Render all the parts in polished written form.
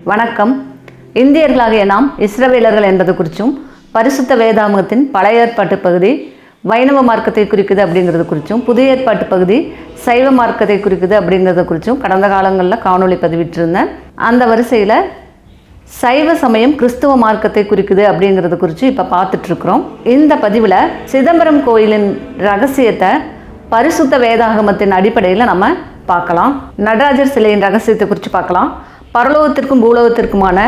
வணக்கம். இந்தியர்களாகிய நாம் இஸ்ரவேலர்கள் என்பது குறித்தும், பரிசுத்த வேதாகமத்தின் பழைய ஏற்பாட்டு பகுதி வைணவ மார்க்கத்தை குறிக்குது அப்படிங்கிறது குறித்தும், புதிய ஏற்பாட்டு பகுதி சைவ மார்க்கத்தை குறிக்குது அப்படிங்கிறத குறித்தும் கடந்த காலங்களில் காணொளி பதிவிட்டிருந்தேன். அந்த வரிசையில் சைவ சமயம் கிறிஸ்துவ மார்க்கத்தை குறிக்குது அப்படிங்கிறது குறித்து இப்போ பார்த்துட்ருக்குறோம். இந்த பதிவில் சிதம்பரம் கோயிலின் ரகசியத்தை பரிசுத்த வேதாகமத்தின் அடிப்படையில் நம்ம பார்க்கலாம். நடராஜர் சிலையின் ரகசியத்தை குறித்து பார்க்கலாம். பரலோகத்திற்கும் பூலோகத்திற்குமான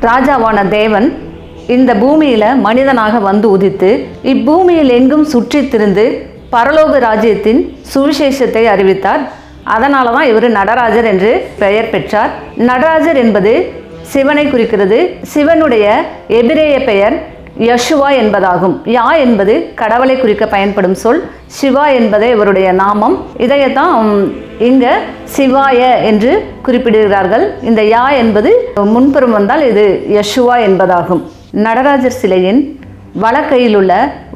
ராஜாவான தேவன் இந்த பூமியில் மனிதனாக வந்து உதித்து இப்பூமியில் எங்கும் சுற்றி திரிந்து பரலோக ராஜ்யத்தின் சுவிசேஷத்தை அறிவித்தார். அதனால தான் இவர் நடராஜர் என்று பெயர் பெற்றார். நடராஜர் என்பது சிவனை குறிக்கிறது. சிவனுடைய எபிரேய பெயர் யசுவா என்பதாகும். யா என்பது கடவுளை குறிக்க பயன்படும் சொல். சிவா என்பதே இவருடைய நாமம். இதையத்தான் இங்கே சிவாய என்று குறிப்பிடுகிறார்கள். இந்த யா என்பது முன்புறம் வந்தால் இது யசுவா என்பதாகும். நடராஜர் சிலையின் வலக்கையில் உள்ள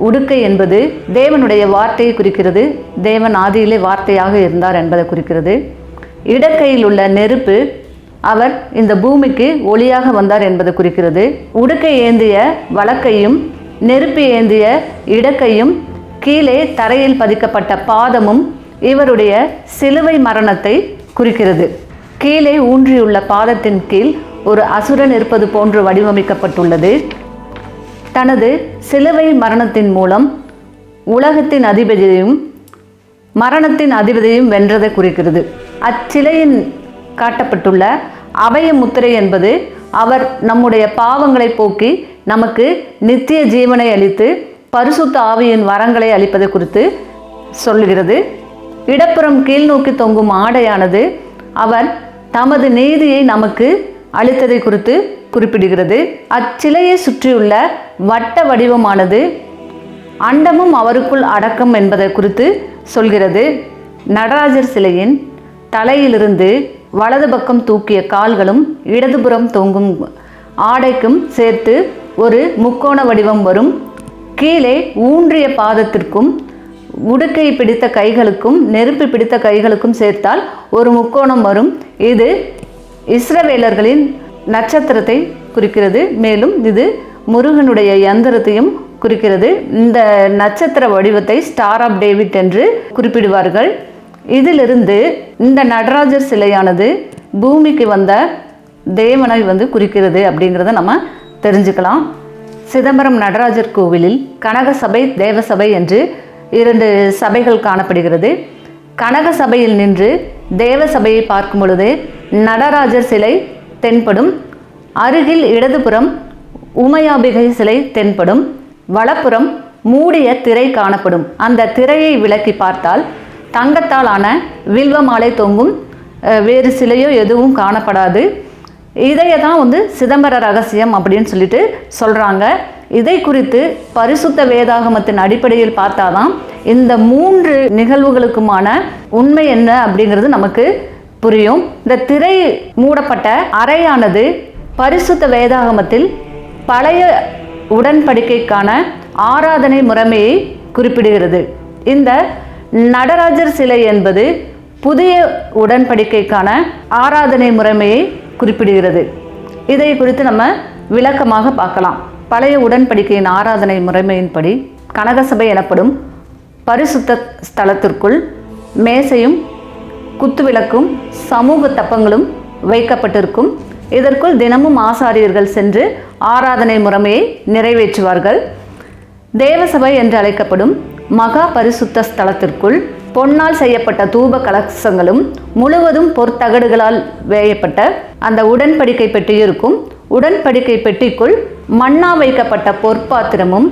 உடுக்கை என்பது தேவனுடைய வார்த்தையை குறிக்கிறது. தேவன் ஆதியிலே வார்த்தையாக இருந்தார் என்பதை குறிக்கிறது. இடக்கையில் உள்ள நெருப்பு அவர் இந்த பூமிக்கு ஒளியாக வந்தார் என்பது குறிக்கிறது. உடுக்கை ஏந்திய வலக்கையும் நெருப்பு ஏந்திய இடக்கையும் கீழே தரையில் பதிக்கப்பட்ட பாதமும் இவருடைய சிலுவை மரணத்தை குறிக்கிறது. கீழே ஊன்றியுள்ள பாதத்தின் கீழ் ஒரு அசுரன் இருப்பது போன்று வடிவமைக்கப்பட்டுள்ளது. தனது சிலுவை மரணத்தின் மூலம் உலகத்தின் அதிபதியையும் மரணத்தின் அதிபதியையும் வென்றதை குறிக்கிறது. அச்சிலையின் காட்டப்பட்டுள்ள அபய முத்திரை என்பது அவர் நம்முடைய பாவங்களை போக்கி நமக்கு நித்திய ஜீவனை அளித்து பரிசுத்த ஆவியின் வரங்களை அளிப்பதை குறித்து சொல்லுகிறது. இடப்புறம் கீழ்நோக்கி தொங்கும் ஆடையானது அவர் தமது நீதியை நமக்கு அளித்ததை குறித்து குறிப்பிடுகிறது. அச்சிலையை சுற்றியுள்ள வட்ட வடிவமானது அண்டமும் அவருக்குள் அடக்கம் என்பதை குறித்து சொல்கிறது. நடராஜர் சிலையின் தலையிலிருந்து வலது பக்கம் தூக்கிய கால்களும் இடதுபுறம் தொங்கும் ஆடைக்கும் சேர்த்து ஒரு முக்கோண வடிவம் வரும். கீழே ஊன்றிய பாதத்திற்கும் உடுக்கை பிடித்த கைகளுக்கும் நெருப்பு பிடித்த கைகளுக்கும் சேர்த்தால் ஒரு முக்கோணம் வரும். இது இஸ்ரவேலர்களின் நட்சத்திரத்தை குறிக்கிறது. மேலும் இது முருகனுடைய யந்திரத்தையும் குறிக்கிறது. இந்த நட்சத்திர வடிவத்தை ஸ்டார் ஆஃப் டேவிட் என்று குறிப்பிடுவார்கள். இதிலிருந்து இந்த நடராஜர் சிலையானது பூமிக்கு வந்த தேவனை குறிக்கிறது அப்படிங்கிறத நம்ம தெரிஞ்சுக்கலாம். சிதம்பரம் நடராஜர் கோவிலில் கனக சபை, தேவசபை என்று 2 சபைகள் காணப்படுகிறது. கனக சபையில் நின்று தேவசபையை பார்க்கும் பொழுது நடராஜர் சிலை தென்படும். அருகில் இடதுபுறம் உமையாபிகை சிலை தென்படும். வலப்புறம் மூடிய திரை காணப்படும். அந்த திரையை விலக்கி பார்த்தால் தங்கத்தால் ஆன வில்வ மாலை தொங்கும். வேறு சிலையோ எதுவும் காணப்படாது. இதையே தான் சிதம்பர ரகசியம் அப்படின்னு சொல்லிட்டு சொல்கிறாங்க. இதை குறித்து பரிசுத்த வேதாகமத்தின் அடிப்படையில் பார்த்தாதான் இந்த 3 நிகழ்வுகளுக்குமான உண்மை என்ன அப்படிங்கிறது நமக்கு புரியும். இந்த திரை மூடப்பட்ட அறையானது பரிசுத்த வேதாகமத்தில் பழைய உடன்படிக்கைக்கான ஆராதனை முறைமையை குறிப்பிடுகிறது. இந்த நடராஜர் சிலை என்பது புதிய உடன்படிக்கைக்கான ஆராதனை முறைமையை குறிப்பிடுகிறது. இதை குறித்து நம்ம விளக்கமாக பார்க்கலாம். பழைய உடன்படிக்கையின் ஆராதனை முறைமையின்படி கனகசபை எனப்படும் பரிசுத்த ஸ்தலத்திற்குள் மேசையும் குத்துவிளக்கும் சமூக தப்பங்களும் வைக்கப்பட்டிருக்கும். இதற்குள் தினமும் ஆசாரியர்கள் சென்று ஆராதனை முறைமையை நிறைவேற்றுவார்கள். தேவசபை என்று அழைக்கப்படும் மகா பரிசுத்த ஸ்தலத்திற்குள் பொன்னால் செய்யப்பட்ட தூப கலசங்களும் முழுவதும் பொற்தகடுகளால் வேயப்பட்ட அந்த உடன்படிக்கை பெட்டியும் இருக்கும். உடன்படிக்கை பெட்டிக்குள் மண்ணா வைக்கப்பட்ட பொற்பாத்திரமும்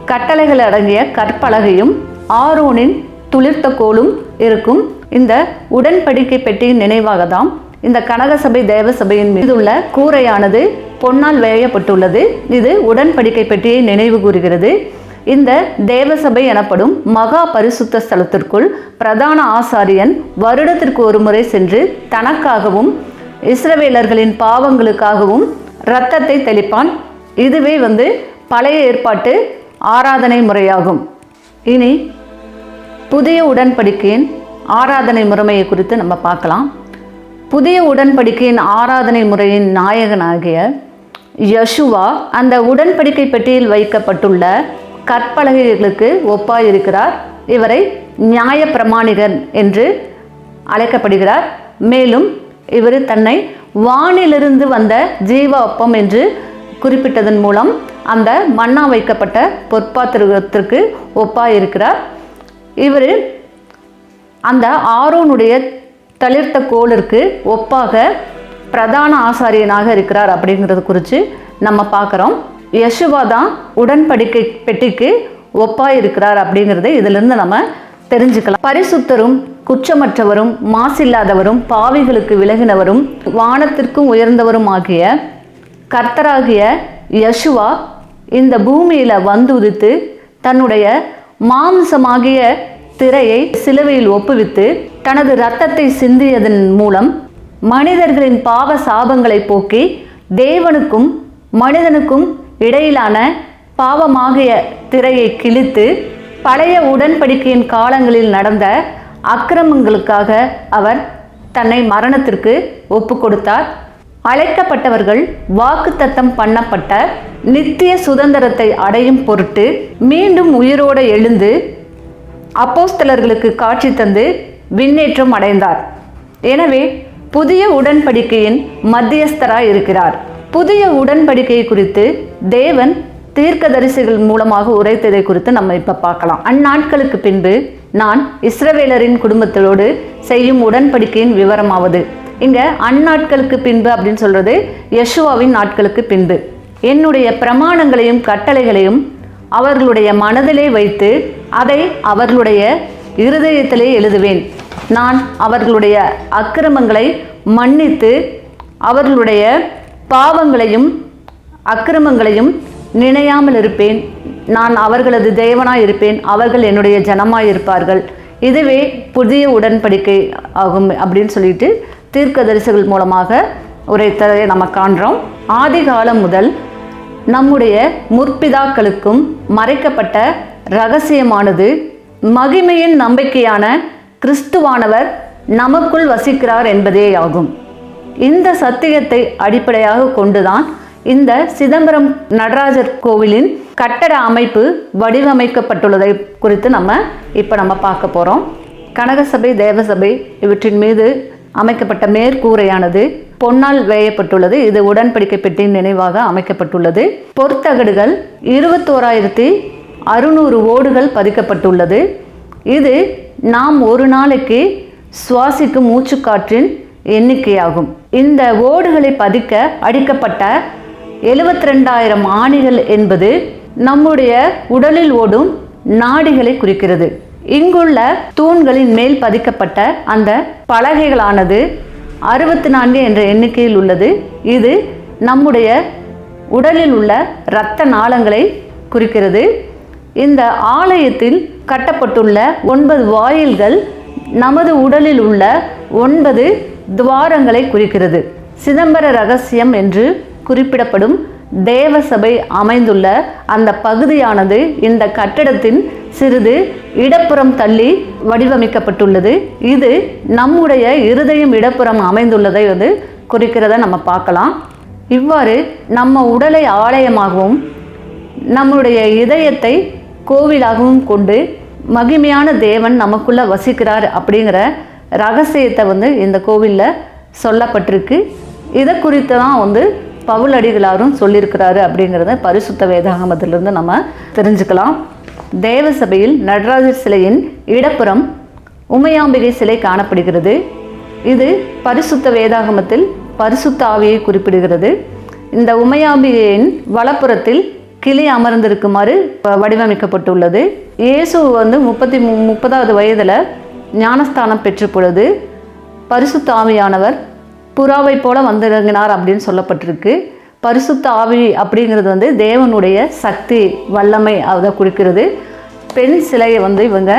கட்டளைகள் அடங்கிய கற்பலகையும் ஆரோனின் துளிர்த்த கோலும் இருக்கும். இந்த உடன்படிக்கை பெட்டியின் நினைவாக தான் இந்த கனகசபை தேவசபையின் மீதுள்ள கூரையானது பொன்னால் வேயப்பட்டுள்ளது. இது உடன்படிக்கை பெட்டியை நினைவு கூறுகிறது. இந்த தேவசபை எனப்படும் மகா பரிசுத்த ஸ்தலத்திற்குள் பிரதான ஆசாரியன் வருடத்திற்கு ஒரு முறை சென்று தனக்காகவும் இஸ்ரவேலர்களின் பாவங்களுக்காகவும் இரத்தத்தை தெளிப்பான். இதுவே பழைய ஏற்பாட்டு ஆராதனை முறையாகும். இனி புதிய உடன்படிக்கையின் ஆராதனை முறைமையை குறித்து நம்ம பார்க்கலாம். புதிய உடன்படிக்கையின் ஆராதனை முறையின் நாயகனாகிய யெஷுவா அந்த உடன்படிக்கை பெட்டியில் வைக்கப்பட்டுள்ள கற்பலகைகளுக்கு ஒப்பாயிருக்கிறார். இவரை நியாய பிரமாணிகன் என்று அழைக்கப்படுகிறார். மேலும் இவர் தன்னை வானிலிருந்து வந்த ஜீவ அப்பம் என்று குறிப்பிட்டதன் மூலம் அந்த மன்னா வைக்கப்பட்ட பொற்பாத்திரத்திற்கு ஒப்பாயிருக்கிறார். இவர் அந்த ஆரோனுடைய தளிர்த்த கோலிற்கு ஒப்பாக பிரதான ஆசாரியனாக இருக்கிறார் அப்படிங்கிறது குறித்து நம்ம பார்க்குறோம். யெஷுவா தான் உடன்படிக்கை பெட்டிக்கு ஒப்பாக இருக்கிறார் அப்படிங்கிறது இதிலிருந்து நம்ம தெரிஞ்சுக்கலாம். பரிசுத்தரும் குற்றமற்றவரும் மாசில்லாதவரும் பாவிகளுக்கு விலகினவரும் வானத்திற்கும் உயர்ந்தவரும் ஆகிய கர்த்தராகிய யெஷுவா இந்த பூமியில் வந்து உதித்து தன்னுடைய மாம்சமாகிய திரையை சிலுவையில் ஒப்புவித்து தனது இரத்தத்தை சிந்தியதன் மூலம் மனிதர்களின் பாவ சாபங்களை போக்கி தேவனுக்கும் மனிதனுக்கும் இடையிலான பாவமாகிய திரையை கிழித்து பழைய உடன்படிக்கையின் காலங்களில் நடந்த அக்கிரமங்களுக்காக அவர் தன்னை மரணத்திற்கு ஒப்பு கொடுத்தார். அழைக்கப்பட்டவர்கள் வாக்குத்தத்தம் பண்ணப்பட்ட நித்திய சுதந்திரத்தை அடையும் பொருட்டு மீண்டும் உயிரோடு எழுந்து அப்போஸ்தலர்களுக்கு காட்சி தந்து விண்ணேற்றம் அடைந்தார். எனவே புதிய உடன்படிக்கையின் மத்தியஸ்தராய் இருக்கிறார். புதிய உடன்படிக்கை குறித்து தேவன் தீர்க்கதரிசிகள் மூலமாக உரைத்ததை குறித்து நம்ம இப்ப பார்க்கலாம். அந்நாட்களுக்கு பின்பு நான் இஸ்ரவேலரின் குடும்பத்தோடு செய்யும் உடன்படிக்கையின் விவரமாவது. இங்க அந்நாட்களுக்கு பின்பு அப்படின்னு சொல்றது யெஷுவாவின் நாட்களுக்கு பின்பு என்னுடைய பிரமாணங்களையும் கட்டளைகளையும் அவர்களுடைய மனதிலே வைத்து அதை அவர்களுடைய இருதயத்திலே எழுதுவேன். நான் அவர்களுடைய அக்கிரமங்களை மன்னித்து அவர்களுடைய பாவங்களையும் அக்கிரமங்களையும் நினையாமல் இருப்பேன். நான் அவர்களது தேவனாய் இருப்பேன், அவர்கள் என்னுடைய ஜனமாய் இருப்பார்கள். இதுவே புதிய உடன்படிக்கை ஆகும் அப்படின்னு சொல்லிட்டு தீர்க்கதரிசிகள் மூலமாக உரைத்ததை நம்ம காண்றோம். ஆதி காலம் முதல் நம்முடைய முற்பிதாக்களுக்கும் மறைக்கப்பட்ட இரகசியமானது மகிமையின் நம்பிக்கையான கிறிஸ்துவானவர் நமக்குள் வசிக்கிறார் என்பதே ஆகும். இந்த சத்தியத்தை அடிப்படையாக கொண்டுதான் இந்த சிதம்பரம் நடராஜர் கோவிலின் கட்டட அமைப்பு வடிவமைக்கப்பட்டுள்ளதை குறித்து நம்ம பார்க்க போகிறோம். கனகசபை தேவசபை இவற்றின் மீது அமைக்கப்பட்ட மேற்கூரையானது பொன்னால் வேயப்பட்டுள்ளது. இது உடன்படிக்கை பெட்டியின் நினைவாக அமைக்கப்பட்டுள்ளது. பொற்தகடுகள் 21,600 ஓடுகள் பதிக்கப்பட்டுள்ளது. இது நாம் ஒரு நாளைக்கு சுவாசிக்கும் மூச்சுக்காற்றின் எண்ணிக்கையாகும். இந்த ஓடுகளை பதிக்க அடிக்கப்பட்ட 72,000 ஆணிகள் என்பது நம்முடைய உடலில் ஓடும் நாடிகளை குறிக்கிறது. இங்குள்ள தூண்களின் மேல் பதிக்கப்பட்ட அந்த பலகைகளானது 64 என்ற எண்ணிக்கையில் உள்ளது. இது நம்முடைய உடலில் உள்ள இரத்த நாளங்களை குறிக்கிறது. இந்த ஆலயத்தில் கட்டப்பட்டுள்ள 9 வாயில்கள் நமது உடலில் உள்ள 9 துவாரங்களை குறிக்கிறது. சிதம்பர ரகசியம் என்று குறிப்பிடப்படும் தேவசபை அமைந்துள்ள அந்த பகுதியானது இந்த கட்டடத்தின் சிறிது இடப்புறம் தள்ளி வடிவமைக்கப்பட்டுள்ளது. இது நம்முடைய இருதயம் இடப்புறம் அமைந்துள்ளதை குறிக்கிறத நம்ம பார்க்கலாம். இவ்வாறு நம்ம உடலை ஆலயமாகவும் நம்முடைய இதயத்தை கோவிலாகவும் கொண்டு மகிமையான தேவன் நமக்குள்ள வசிக்கிறார் அப்படிங்கிற ரகசியத்தை இந்த கோவிலில் சொல்லப்பட்டிருக்கு. இதை குறித்து தான் பவுலடிகளாரும் சொல்லியிருக்கிறாரு அப்படிங்கிறத பரிசுத்த வேதாகமத்திலிருந்து நம்ம தெரிஞ்சுக்கலாம். தேவசபையில் நடராஜர் சிலையின் இடப்புறம் உமையாம்பிகை சிலை காணப்படுகிறது. இது பரிசுத்த வேதாகமத்தில் பரிசுத்த ஆவியை குறிப்பிடுகிறது. இந்த உமையாம்பிகையின் வலப்புறத்தில் கிளி அமர்ந்திருக்குமாறு வடிவமைக்கப்பட்டுள்ளது. இயேசு 30வது வயதில் ஞானஸ்தானம் பெற்ற பொழுது பரிசுத்த ஆவியானவர் புறாவை போல வந்திறங்கினார் அப்படின்னு சொல்லப்பட்டிருக்கு. பரிசுத்த ஆவி அப்படிங்கிறது தேவனுடைய சக்தி வல்லமை அதை குறிக்கிறது. பெண் சிலையை இவங்க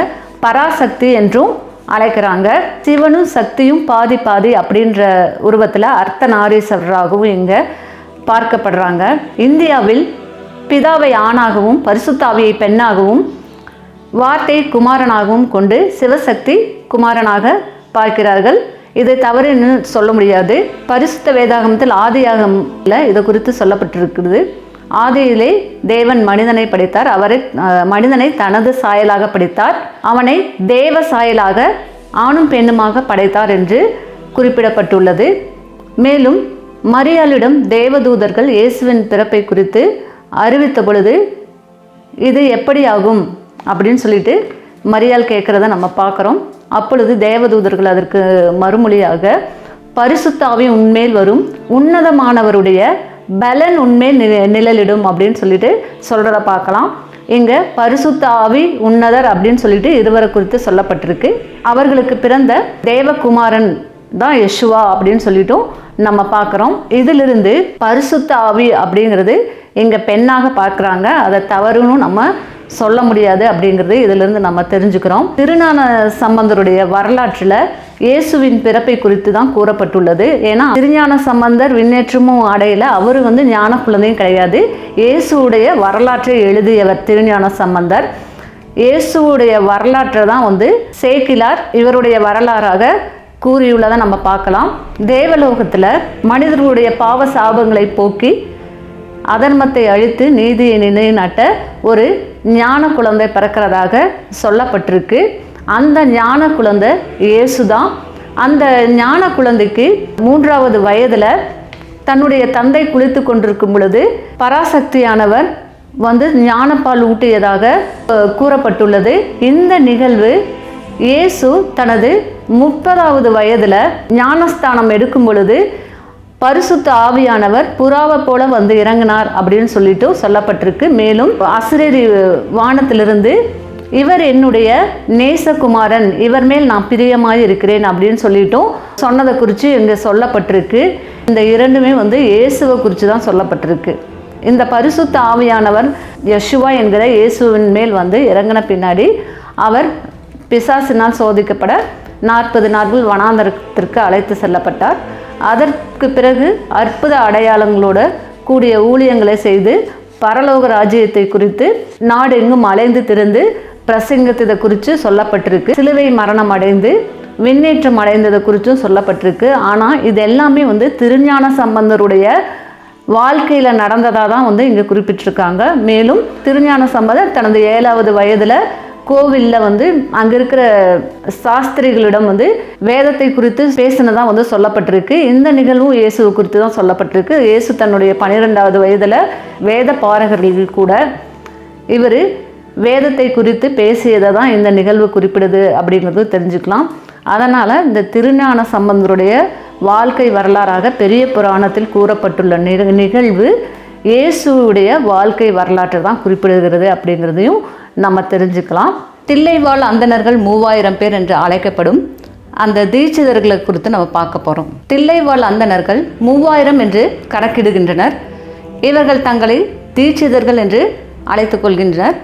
பராசக்தி என்றும் அழைக்கிறாங்க. சிவனும் சக்தியும் பாதி பாதி அப்படின்ற உருவத்தில் அர்த்தநாரீஸ்வரராகவும் இங்கே பார்க்கப்படுறாங்க. இந்தியாவில் பிதாவை ஆணாகவும் பரிசுத்த ஆவியை பெண்ணாகவும் வார்த்தை குமாரனாகவும் கொண்டு சிவசக்தி குமாரனாக பார்க்கிறார்கள். இதை தவறுன்னு சொல்ல முடியாது. பரிசுத்த வேதாகமத்தில் ஆதியாகமத்தில் இதை குறித்து சொல்லப்பட்டிருக்கிறது. ஆதியிலே தேவன் மனிதனை படைத்தார். மனிதனை தனது சாயலாக படைத்தார். அவனை தேவ சாயலாக ஆணும் பெண்ணுமாக படைத்தார் என்று குறிப்பிடப்பட்டுள்ளது. மேலும் மரியாளிடம் தேவதூதர்கள் இயேசுவின் பிறப்பை குறித்து அறிவித்த பொழுது இது எப்படி ஆகும் அப்படின்னு சொல்லிட்டு மரியாள் கேட்குறத நம்ம பார்க்குறோம். அப்பொழுது தேவதூதர்கள் அதற்கு மறுமொழியாக, பரிசுத்த ஆவி உன்மேல் வரும், உன்னதமானவருடைய பலன் உன்மேல் நிழலிடும் அப்படின்னு சொல்லிட்டு சொல்கிறத பார்க்கலாம். இங்கே பரிசுத்த ஆவி உன்னதர் அப்படின்னு சொல்லிட்டு இருவரை குறித்து சொல்லப்பட்டிருக்கு. அவர்களுக்கு பிறந்த தேவகுமாரன் தான் யெஷுவா அப்படின்னு சொல்லிட்டும் நம்ம பார்க்குறோம். இதிலிருந்து பரிசுத்த ஆவி அப்படிங்கிறது இங்கே பெண்ணாக பார்க்குறாங்க. அதை தவறுன்னு நம்ம சொல்ல முடியாது அப்படிங்கிறது இதிலிருந்து நம்ம தெரிஞ்சுக்கிறோம். திருஞான சம்பந்தருடைய வரலாற்றில் இயேசுவின் பிறப்பை குறித்து தான் கூறப்பட்டுள்ளது. ஏன்னா திருஞான சம்பந்தர் விண்ணேற்றமும் அடையல, அவர் ஞான குழந்தையும் கிடையாது. இயேசுடைய வரலாற்றை எழுதியவர் திருஞான சம்பந்தர். இயேசுடைய வரலாற்றை தான் சேக்கிலார் இவருடைய வரலாறாக கூறியுள்ளதை நம்ம பார்க்கலாம். தேவலோகத்தில் மனிதர்களுடைய பாவ சாபங்களை போக்கி அதர்மத்தை அழித்து நீதியை நிலைநாட்ட ஒரு ஞான குழந்தை பிறக்கிறதாக சொல்லப்பட்டிருக்கு. அந்த ஞான குழந்தை இயேசு தான். அந்த ஞான குழந்தைக்கு 3வது வயதில் தன்னுடைய தந்தை குளித்து கொண்டிருக்கும் பொழுது பராசக்தியானவர் ஞானப்பால் ஊட்டியதாக கூறப்பட்டுள்ளது. இந்த நிகழ்வு இயேசு தனது 30வது வயதில் ஞானஸ்தானம் எடுக்கும் பொழுது பரிசுத்த ஆவியானவர் புறாவை போல இறங்கினார் அப்படின்னு சொல்லிட்டு சொல்லப்பட்டிருக்கு. மேலும் அசுரேரி வானத்திலிருந்து இவர் என்னுடைய நேசகுமாரன், இவர் மேல் நான் பிரியமாய் இருக்கிறேன் அப்படின்னு சொல்லிட்டும் சொன்னதை குறித்து இங்கே சொல்லப்பட்டிருக்கு. இந்த இரண்டுமே இயேசுவை குறித்து தான் சொல்லப்பட்டிருக்கு. இந்த பரிசுத்த ஆவியானவர் யெஷுவா என்கிற இயேசுவின் மேல் இறங்கின பின்னாடி அவர் பிசாசினால் சோதிக்கப்பட 40 நாட்கள் வனாந்தரத்திற்கு அழைத்து செல்லப்பட்டார். அதற்கு பிறகு அற்புத அடையாளங்களோடு கூடிய ஊழியங்களை செய்து பரலோக ராஜ்யத்தை குறித்து நாடு எங்கும் அலைந்து திரிந்து பிரசங்கத்தை குறித்து சொல்லப்பட்டிருக்கு. சிலுவை மரணம் அடைந்து விண்ணேற்றம் அடைந்ததை குறித்தும் சொல்லப்பட்டிருக்கு. ஆனால் இது எல்லாமே திருஞான சம்பந்தருடைய வாழ்க்கையில் நடந்ததாக தான் இங்கே குறிப்பிட்டிருக்காங்க. மேலும் திருஞான சம்பந்தர் தனது 7வது வயதில் கோவிலில் அங்கே இருக்கிற சாஸ்திரிகளிடம் வேதத்தை குறித்து பேசினதான் சொல்லப்பட்டிருக்கு. இந்த நிகழ்வும் இயேசுவை குறித்து தான் சொல்லப்பட்டிருக்கு. இயேசு தன்னுடைய 12வது வயதில் வேத பாரகர்கள் கூட இவர் வேதத்தை குறித்து பேசியதை தான் இந்த நிகழ்வு குறிப்பிடுது அப்படிங்கிறது தெரிஞ்சுக்கலாம். அதனால் இந்த திருஞான சம்பந்தருடைய வாழ்க்கை வரலாறாக பெரிய புராணத்தில் கூறப்பட்டுள்ள நிகழ்வு இயேசுடைய வாழ்க்கை வரலாற்றை தான் குறிப்பிடுகிறது அப்படிங்கிறதையும் நம்ம தெரிஞ்சுக்கலாம். தில்லைவாழ் அந்தணர்கள் 3000 பேர் என்று அழைக்கப்படும் அந்த தீட்சிதர்களை குறித்து நம்ம பார்க்க போகிறோம். தில்லைவாழ் அந்தணர்கள் 3000 என்று கணக்கிடுகின்றனர். இவர்கள் தங்களை தீட்சிதர்கள் என்று அழைத்து கொள்கின்றனர்.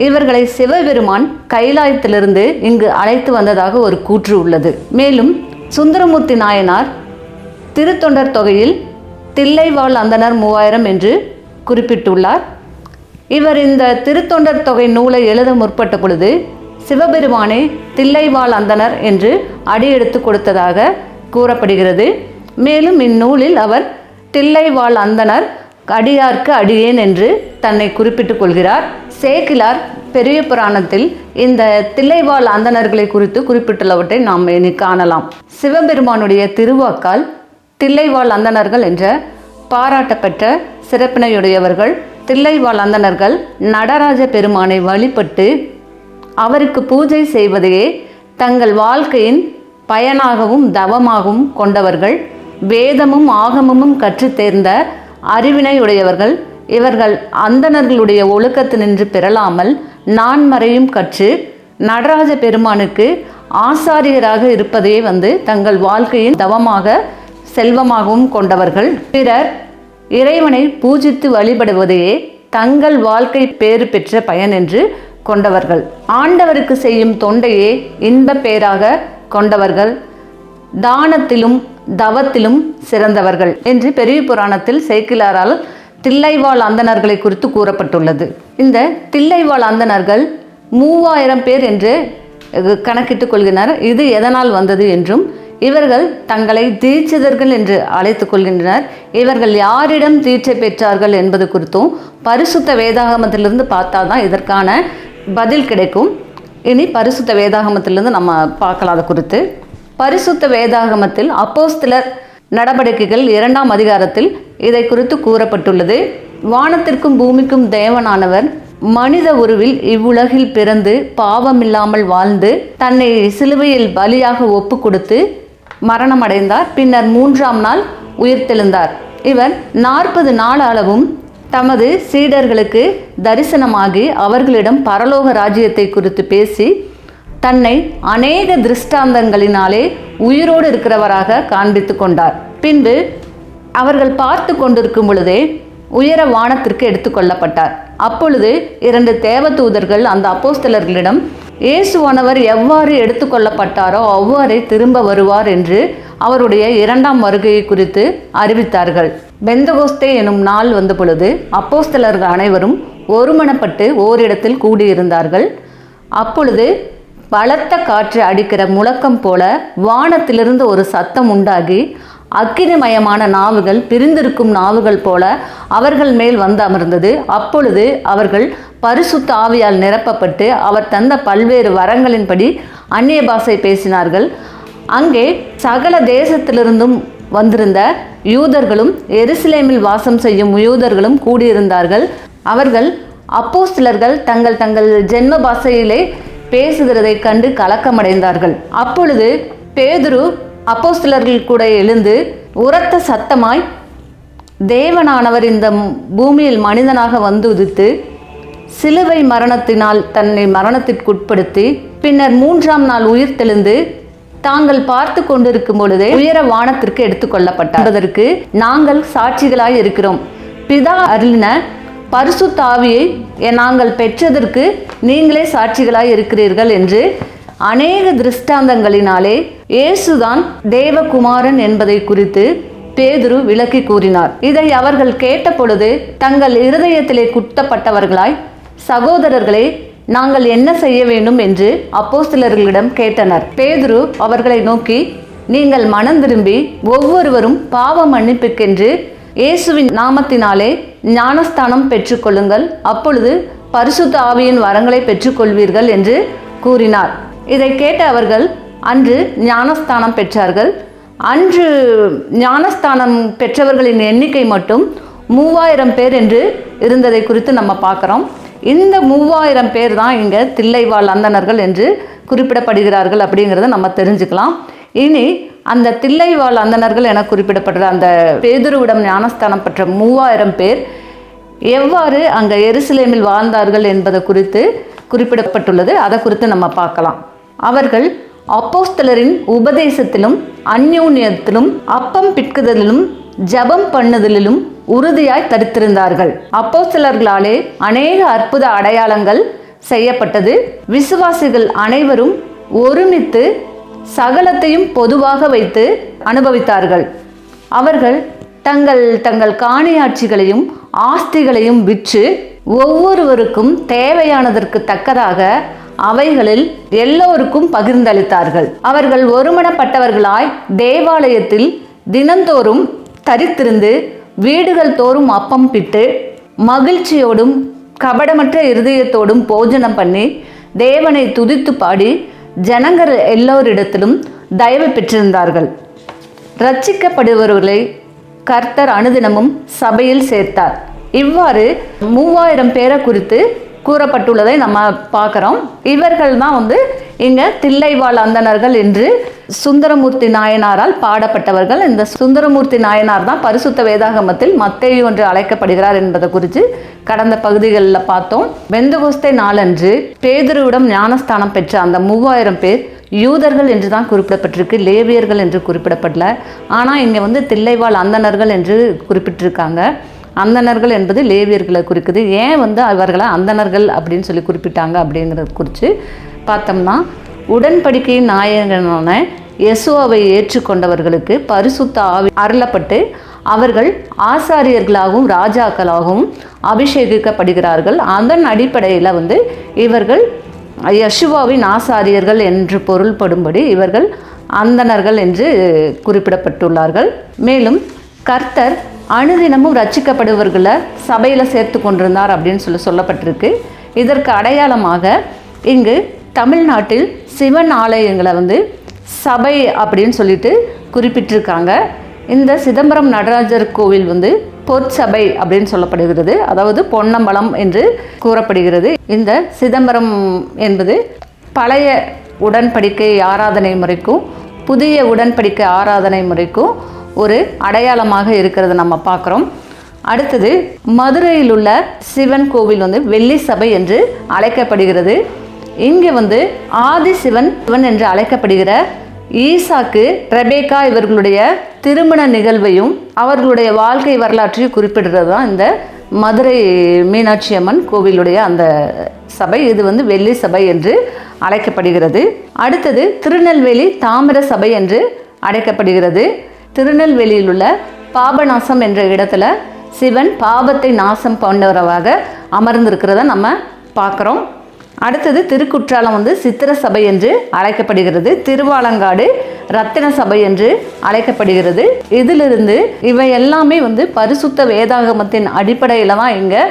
இவர்களை சிவபெருமான் கைலாயத்திலிருந்து இங்கு அழைத்து வந்ததாக ஒரு கூற்று உள்ளது. மேலும் சுந்தரமூர்த்தி நாயனார் திருத்தொண்டர் தொகையில் தில்லைவாழ் அந்தணர் 3000 என்று குறிப்பிட்டுள்ளார். இவர் இந்த திருத்தொண்டர் தொகை நூலை எழுத முற்பட்ட பொழுது சிவபெருமானை தில்லைவாழ் அந்தணர் என்று அடியெடுத்து கொடுத்ததாக கூறப்படுகிறது. மேலும் இந்நூலில் அவர் தில்லைவாழ் அந்தணர் அடியார்க்கு அடியேன் என்று தன்னை குறிப்பிட்டுக் கொள்கிறார். சேக்கிலார் பெரிய புராணத்தில் இந்த தில்லைவாழ் அந்தணர்களை குறித்து குறிப்பிட்டுள்ளவற்றை நாம் இனி காணலாம். சிவபெருமானுடைய திருவாக்கால் தில்லைவாழ் அந்தணர்கள் என்ற பாராட்டப்பட்ட சிறப்பினையுடையவர்கள். தில்லைவாழ் அந்தணர்கள் நடராஜ பெருமானை வழிபட்டு அவருக்கு பூஜை செய்வதையே தங்கள் வாழ்க்கையின் பயனாகவும் தவமாகவும் கொண்டவர்கள். வேதமும் ஆகமமும் கற்று தேர்ந்த அறிவினையுடையவர்கள். இவர்கள் அந்தணர்களுடைய ஒழுக்கத்தினின்று பெறலாமல் நான்மறையும் கற்று நடராஜ பெருமானுக்கு ஆசாரியராக இருப்பதையே தங்கள் வாழ்க்கையின் தவமாக செல்வமாகவும் கொண்டவர்கள். பிறர் இறைவனை பூஜித்து வழிபடுவதையே தங்கள் வாழ்க்கை பேறு பெற்ற பயன் என்று கொண்டவர்கள். ஆண்டவருக்கு செய்யும் தொண்டையே இன்ப பேராக கொண்டவர்கள். தானத்திலும் தவத்திலும் சிறந்தவர்கள் என்று பெரிய புராணத்தில் சேக்கிலாரால் தில்லைவாழ் அந்தணர்களை குறித்து கூறப்பட்டுள்ளது. இந்த தில்லைவாழ் அந்தணர்கள் 3000 பேர் என்று கணக்கிட்டுக் கொள்கின்றனர். இது எதனால் வந்தது என்றும் இவர்கள் தங்களை தீட்சிதர்கள் என்று அழைத்துக் கொள்கின்றனர். இவர்கள் யாரிடம் தீட்சை பெற்றார்கள் என்பது குறித்தும் பரிசுத்த வேதாகமத்திலிருந்து பார்த்தா தான் இதற்கான பதில் கிடைக்கும். இனி பரிசுத்த வேதாகமத்திலிருந்து நம்ம பார்க்கலாம். அது குறித்து பரிசுத்த வேதாகமத்தில் அப்போஸ்தலர் நடவடிக்கைகள் 2ஆம் அதிகாரத்தில் இதை குறித்து கூறப்பட்டுள்ளது. வானத்திற்கும் பூமிக்கும் தேவனானவர் மனித உருவில் இவ்வுலகில் பிறந்து பாவமில்லாமல் வாழ்ந்து தன்னை சிலுவையில் பலியாக ஒப்பு கொடுத்து மரணம் அடைந்தார். பின்னர் 3ஆம் நாள் உயிர்த்தெழுந்தார். இவர் 40 நாள் அளவும் தமது சீடர்களுக்கு தரிசனமாகி அவர்களிடம் பரலோக ராஜ்யத்தை குறித்து பேசி தன்னை அநேக திருஷ்டாந்தங்களினாலே உயிரோடு இருக்கிறவராக காண்பித்து கொண்டார். பின்பு அவர்கள் பார்த்து கொண்டிருக்கும் பொழுதே உயர வானத்திற்கு எடுத்துக்கொள்ளப்பட்டார். அப்பொழுது 2 தேவதூதர்கள் அந்த அப்போஸ்தலர்களிடம் இயேசுவானவர் எவ்வாறு எடுத்துக்கொள்ளப்பட்டாரோ அவ்வாறே திரும்ப வருவார் என்று அவருடைய 2ஆம் வருகையை குறித்து அறிவித்தார்கள். பெந்தகோஸ்தே எனும் நாள் வந்த பொழுது அப்போஸ்தலர்கள் அனைவரும் ஒருமனப்பட்டு ஓரிடத்தில் கூடியிருந்தார்கள். அப்பொழுது பலத்த காற்று அடிக்கிற முழக்கம் போல வானத்திலிருந்து ஒரு சத்தம் உண்டாகி அக்கினிமயமான நாவுகள் பிரிந்திருக்கும் நாவுகள் போல அவர்கள் மேல் வந்து அமர்ந்தது. அப்பொழுது அவர்கள் பரிசுத்த ஆவியால் நிரப்பப்பட்டு அவர் தந்த பல்வேறு வரங்களின்படி அந்நிய பாஷை பேசினார்கள். அங்கே சகல தேசத்திலிருந்தும் வந்திருந்த யூதர்களும் எருசலேமில் வாசம் செய்யும் யூதர்களும் கூடியிருந்தார்கள். அவர்கள் அப்போஸ்தலர்கள் தங்கள் தங்கள் ஜென்ம பாஷையிலே பேசுகிறதை கண்டு கலக்கமடைந்தார்கள். அப்பொழுது பேதுரு அப்போஸ்தலர்கள் கூட எழுந்து உரத்த சத்தமாய் தேவனானவர் இந்த பூமியில் மனிதனாக வந்து உதித்து சிலுவை மரணத்தினால் தன்னை மரணத்திற்குட்படுத்தி பின்னர் 3ஆம் நாள் உயிர்த்தெழுந்து தாங்கள் பார்த்து கொண்டிருக்கும் பொழுதே உயர வானத்திற்கு எடுத்துக்கொள்ளப்பட்டார் என்பதற்கு நாங்கள் சாட்சிகளாய் இருக்கிறோம். பிதா அருளின பரிசுத்த ஆவியை நாங்கள் பெற்றதற்கு நீங்களே சாட்சிகளாய் இருக்கிறீர்கள் என்று அநேக திருஷ்டாந்தங்களினாலே இயேசுதான் தேவகுமாரன் என்பதை குறித்து பேதுரு விளக்கி கூறினார். இதை அவர்கள் கேட்ட பொழுது தங்கள் இருதயத்திலே குத்தப்பட்டவர்களாய், சகோதரர்களே, நாங்கள் என்ன செய்ய வேண்டும் என்று அப்போஸ்தலர்களிடம் கேட்டனர். பேதுரு அவர்களை நோக்கி, நீங்கள் மனம் திரும்பி ஒவ்வொருவரும் பாவ மன்னிப்புக்கென்று இயேசுவின் நாமத்தினாலே ஞானஸ்தானம் பெற்றுக்கொள்ளுங்கள், அப்பொழுது பரிசுத்த ஆவியின் வரங்களை பெற்றுக்கொள்வீர்கள் என்று கூறினார். இதை கேட்ட அவர்கள் அன்று ஞானஸ்தானம் பெற்றார்கள். அன்று ஞானஸ்தானம் பெற்றவர்களின் எண்ணிக்கை மட்டும் 3000 பேர் என்று இருந்ததை குறித்து நம்ம பார்க்குறோம். இந்த 3000 பேர் தான் இங்கே தில்லைவாழ் அந்தணர்கள் என்று குறிப்பிடப்படுகிறார்கள் அப்படிங்கிறத நம்ம தெரிஞ்சுக்கலாம். இனி அந்த தில்லைவாழ் அந்தணர்கள் என குறிப்பிடப்படுற அந்த பேதுருவிடம் ஞானஸ்தானம் பெற்ற 3000 பேர் எவ்வாறு அங்கே எருசலேமில் வாழ்ந்தார்கள் என்பது குறித்து குறிப்பிடப்பட்டுள்ளது. அதை குறித்து நம்ம பார்க்கலாம். அவர்கள் அப்போஸ்தலரின் உபதேசத்திலும் அந்யோன்யத்திலும் அப்பம் பிட்குதலிலும் ஜபம் பண்ணுதலிலும் உறுதியாய் தரித்திருந்தார்கள். அப்போஸ்தலர்களாலே அநேக அற்புத அடையாளங்கள் செய்யப்பட்டது. விசுவாசிகள் அனைவரும் ஒருமித்து சகலத்தையும் பொதுவாக வைத்து அனுபவித்தார்கள். அவர்கள் தங்கள் தங்கள் காணியாட்சிகளையும் ஆஸ்திகளையும் விற்று ஒவ்வொருவருக்கும் தேவையானதற்கு தக்கதாக அவைகளில் எல்லோருக்கும் பகிர்ந்தளித்தார்கள். அவர்கள் ஒருமனப்பட்டவர்களாய் தேவாலயத்தில் தினந்தோறும் தரித்திருந்து வீடுகள் தோறும் அப்பம் பிட்டு மகிழ்ச்சியோடும் கபடமற்ற இருதயத்தோடும் போஜனம் பண்ணி தேவனை துதித்து பாடி ஜனங்கள் எல்லோரிடத்திலும் தயவு பெற்றிருந்தார்கள். இரட்சிக்கப்படுபவர்களை கர்த்தர் அனுதினமும் சபையில் சேர்த்தார். இவ்வாறு 3000 பேரை குறித்து கூறப்பட்டுள்ளதை நம்ம பார்க்குறோம். இவர்கள் தான் இங்கே தில்லைவாழ் அந்தணர்கள் என்று சுந்தரமூர்த்தி நாயனாரால் பாடப்பட்டவர்கள். இந்த சுந்தரமூர்த்தி நாயனார் தான் பரிசுத்த வேதாகமத்தில் மத்தேயு என்று அழைக்கப்படுகிறார் என்பதை குறித்து கடந்த பகுதிகளில் பார்த்தோம். பெந்தகோஸ்தே நாளன்று பேதுருவிடம் ஞானஸ்தானம் பெற்ற அந்த 3000 பேர் யூதர்கள் என்று தான் குறிப்பிடப்பட்டிருக்கு, லேவியர்கள் என்று குறிப்பிடப்படல. ஆனால் இங்கே தில்லைவாழ் அந்தணர்கள் என்று குறிப்பிட்டிருக்காங்க. அந்தணர்கள் என்பது லேவியர்களை குறிக்குது. ஏன் அவர்களை அந்தணர்கள் அப்படின்னு சொல்லி குறிப்பிட்டாங்க அப்படிங்கிறத குறித்து பார்த்தோம்னா, உடன்படிக்கையின் நாயகனான யெசுவாவை ஏற்றுக்கொண்டவர்களுக்கு பரிசுத்த ஆவி அருளப்பட்டு அவர்கள் ஆசாரியர்களாகவும் ராஜாக்களாகவும் அபிஷேகிக்கப்படுகிறார்கள். அதன் அடிப்படையில் இவர்கள் யெசுவாவின் ஆசாரியர்கள் என்று பொருள்படும்படி இவர்கள் அந்தணர்கள் என்று குறிப்பிடப்பட்டுள்ளார்கள். மேலும் கர்த்தர் அனுதினமும் ரட்சிக்கப்படுபவர்களை சபையில் சேர்த்து கொண்டிருந்தார் அப்படின்னு சொல்லப்பட்டிருக்கு. இதற்கு அடையாளமாக இங்கு தமிழ்நாட்டில் சிவன் ஆலயங்களை சபை அப்படின்னு சொல்லிட்டு குறிப்பிட்டிருக்காங்க. இந்த சிதம்பரம் நடராஜர் கோவில் பொற்சபை அப்படின்னு சொல்லப்படுகிறது, அதாவது பொன்னம்பலம் என்று கூறப்படுகிறது. இந்த சிதம்பரம் என்பது பழைய உடன்படிக்கை ஆராதனை முறைக்கும் புதிய உடன்படிக்கை ஆராதனை முறைக்கும் ஒரு அடையாளமாக இருக்கிறது நம்ம பார்க்குறோம். அடுத்தது மதுரையில் உள்ள சிவன் கோவில் வெள்ளி சபை என்று அழைக்கப்படுகிறது. இங்கே ஆதி சிவன் என்று அழைக்கப்படுகிற ஈசாக்கு ரெபேக்கா இவர்களுடைய திருமண நிகழ்வையும் அவர்களுடைய வாழ்க்கை வரலாற்றையும் குறிப்பிடுறது தான் இந்த மதுரை மீனாட்சி அம்மன் கோவிலுடைய அந்த சபை. இது வெள்ளி சபை என்று அழைக்கப்படுகிறது. அடுத்தது திருநெல்வேலி தாமிர சபை என்று அழைக்கப்படுகிறது. திருநெல்வேலியில் உள்ள பாபநாசம் என்ற இடத்துல சிவன் பாபத்தை நாசம் பண்ணவராக அமர்ந்திருக்கிறத நம்ம பார்க்குறோம். அடுத்தது திருக்குற்றாலம் சித்திர சபை என்று அழைக்கப்படுகிறது. திருவாலங்காடு ரத்தின சபை என்று அழைக்கப்படுகிறது. இதிலிருந்து இவை எல்லாமே பரிசுத்த வேதாகமத்தின் அடிப்படையில் தான் இங்கே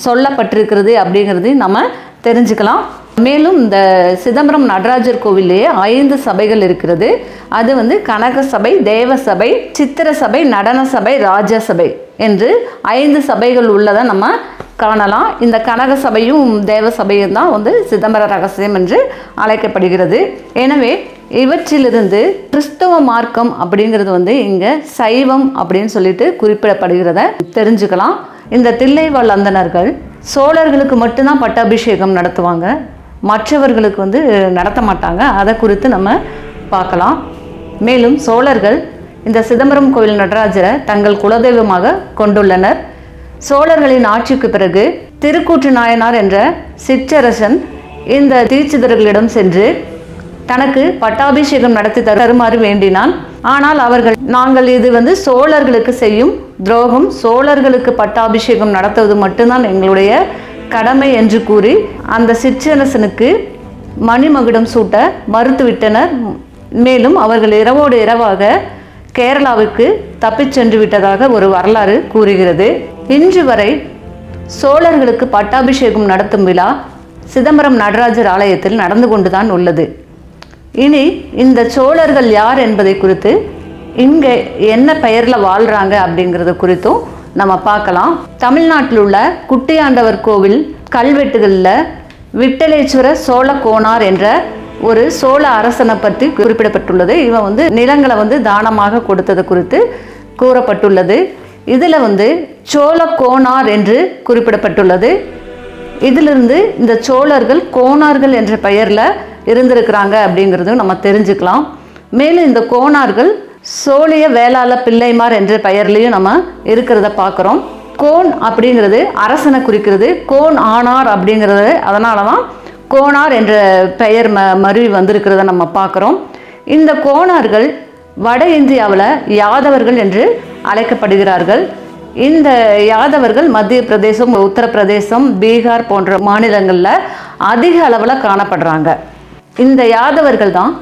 சொல்லப்பட்டிருக்கிறது அப்படிங்கிறது நம்ம தெரிஞ்சுக்கலாம். மேலும் இந்த சிதம்பரம் நடராஜர் கோவிலேயே 5 சபைகள் இருக்கிறது. அது கனக சபை, தேவ சபை, சித்திர சபை, நடன சபை, ராஜ சபை என்று 5 சபைகள் உள்ளதை நம்ம காணலாம். இந்த கனக சபையும் தேவ சபையும் தான் சிதம்பர ரகசியம் என்று அழைக்கப்படுகிறது. எனவே இவற்றிலிருந்து கிறிஸ்தவ மார்க்கம் அப்படிங்கிறது இங்கே சைவம் அப்படின்னு சொல்லிட்டு குறிப்பிடப்படுகிறத தெரிஞ்சுக்கலாம். இந்த தில்லைவாழ் அந்தணர்கள் சோழர்களுக்கு மட்டும்தான் பட்டாபிஷேகம் நடத்துவாங்க, மற்றவர்களுக்கு நடத்த மாட்டாங்க. அதை குறித்து நம்ம பார்க்கலாம். மேலும் சோழர்கள் இந்த சிதம்பரம் கோவில் நடராஜரை தங்கள் குலதெய்வமாக கொண்டுள்ளனர். சோழர்களின் ஆட்சிக்கு பிறகு திருக்கூற்று நாயனார் என்ற சிற்றரசன் இந்த தீட்சிதர்களிடம் சென்று தனக்கு பட்டாபிஷேகம் நடத்தி தருமாறு வேண்டினான். ஆனால் அவர்கள், நாங்கள் இது சோழர்களுக்கு செய்யும் துரோகம், சோழர்களுக்கு பட்டாபிஷேகம் நடத்துவது மட்டும்தான் எங்களுடைய கடமை என்று கூறி அந்த சிற்றரசனுக்கு மணிமகுடம் சூட்ட மறுத்துவிட்டனர். மேலும் அவர்கள் இரவோடு இரவாக கேரளாவுக்கு தப்பிச் சென்று விட்டதாக ஒரு வரலாறு கூறுகிறது. இன்று வரை சோழர்களுக்கு பட்டாபிஷேகம் நடத்தும் விழா சிதம்பரம் நடராஜர் ஆலயத்தில் நடந்து கொண்டுதான் உள்ளது. இனி இந்த சோழர்கள் யார் என்பதை குறித்து, இங்கே என்ன பெயரில் வாழ்கிறாங்க அப்படிங்கிறத குறித்தும் நம்ம பார்க்கலாம். தமிழ்நாட்டில் உள்ள குட்டியாண்டவர் கோவில் கல்வெட்டுகளில் விட்டலேஸ்வர சோழ கோனார் என்ற ஒரு சோழ அரசனை பற்றி குறிப்பிடப்பட்டுள்ளது. இவன் நிலங்களை தானமாக கொடுத்தது குறித்து கூறப்பட்டுள்ளது. இதில் சோழ கோனார் என்று குறிப்பிடப்பட்டுள்ளது. இதிலிருந்து இந்த சோழர்கள் கோனார்கள் என்ற பெயரில் இருந்திருக்கிறாங்க அப்படிங்கிறதும் நம்ம தெரிஞ்சுக்கலாம். மேலும் இந்த கோனார்கள் சோழிய வேளாள பிள்ளைமார் என்ற பெயர்லையும் நம்ம இருக்கிறத பார்க்குறோம். கோன் அப்படிங்கிறது அரசனை குறிக்கிறது. கோன் ஆனார் அப்படிங்கிறது அதனால தான் கோனார் என்ற பெயர் மருவி வந்திருக்கிறத நம்ம பார்க்குறோம். இந்த கோனார்கள் வட இந்தியாவில் யாதவர்கள் என்று அழைக்கப்படுகிறார்கள். இந்த யாதவர்கள் மத்திய பிரதேசம், உத்தரப்பிரதேசம், பீகார் போன்ற மாநிலங்களில் அதிக அளவில் காணப்படுறாங்க. இந்த யாதவர்கள் தான்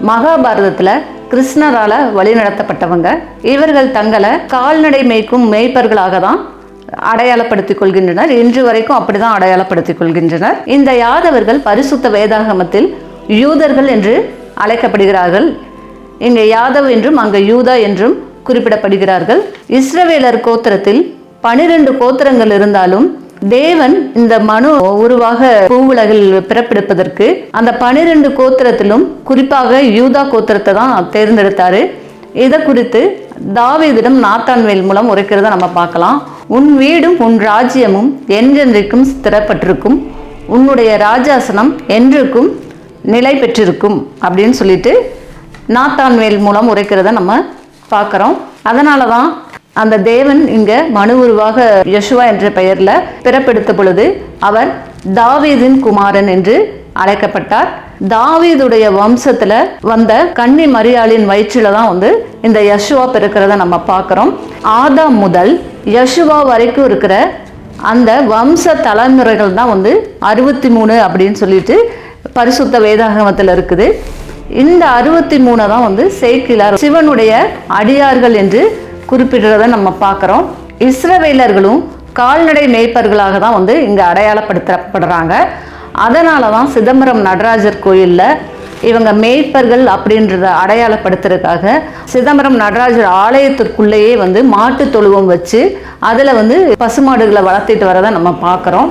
மகாபாரதத்தில் கிருஷ்ணரால் வழிநடத்தப்பட்டவங்க. இவர்கள் தங்களை கால்நடை மேய்க்கும் மேய்ப்பர்களாக தான் அடையாளப்படுத்திக் கொள்கின்றனர். இன்று வரைக்கும் அப்படிதான் அடையாளப்படுத்திக் கொள்கின்றனர். இந்த யாதவர்கள் பரிசுத்த வேதாகமத்தில் யூதர்கள் என்று அழைக்கப்படுகிறார்கள். இங்கே யாதவ் என்றும் அங்கே யூதா என்றும் குறிப்பிடப்படுகிறார்கள். இஸ்ரவேலர் கோத்திரத்தில் 12 கோத்திரங்கள் இருந்தாலும் தேவன் இந்த மனு உருவாக பூவுலகில் பிறப்பெடுப்பதற்கு அந்த 12 கோத்திரத்திலும் குறிப்பாக யூதா கோத்திரத்தை தான் தேர்ந்தெடுத்தாரு. இதை குறித்து தாவீதிடம் நாத்தான்வேல் மூலம் உரைக்கிறத நம்ம பார்க்கலாம். உன் வீடும் உன் ராஜ்யமும் என்றென்றைக்கும் ஸ்திரப்பட்டிருக்கும், உன்னுடைய ராஜாசனம் என்றுக்கும் நிலை பெற்றிருக்கும் அப்படின்னு சொல்லிட்டு நாத்தான்வேல் மூலம் உரைக்கிறத நம்ம பார்க்குறோம். அதனால தான் அந்த தேவன் இங்கே மனு உருவாக யெஷுவா என்ற பெயரில் பிறப்பெடுத்த பொழுது அவர் தாவீதின் குமாரன் என்று அழைக்கப்பட்டார். தாவீதுடைய வம்சத்தில் வந்த கன்னி மரியாளின் வயிற்றில தான் இந்த யெஷுவா பிறக்கிறத நம்ம பார்க்குறோம். ஆதாம் முதல் யெஷுவா வரைக்கும் இருக்கிற அந்த வம்ச தலைமுறைகள் தான் 63 அப்படின்னு சொல்லிட்டு பரிசுத்த வேதாகமத்தில் இருக்குது. இந்த 63 தான் வந்து சேக்கிழார் சிவனுடைய அடியார்கள் என்று குறிப்பிடுறத நம்ம பார்க்குறோம். இஸ்ரவேலர்களும் கால்நடை மேய்ப்பர்களாக தான் வந்து இங்கே அடையாளப்படுத்தப்படுறாங்க. அதனால தான் சிதம்பரம் நடராஜர் கோயிலில் இவங்க மேய்ப்பர்கள் அப்படின்றத அடையாளப்படுத்துறதுக்காக சிதம்பரம் நடராஜர் ஆலயத்திற்குள்ளேயே வந்து மாட்டு தொழுவம் வச்சு அதில் வந்து பசுமாடுகளை வளர்த்திட்டு வரதை நம்ம பார்க்குறோம்.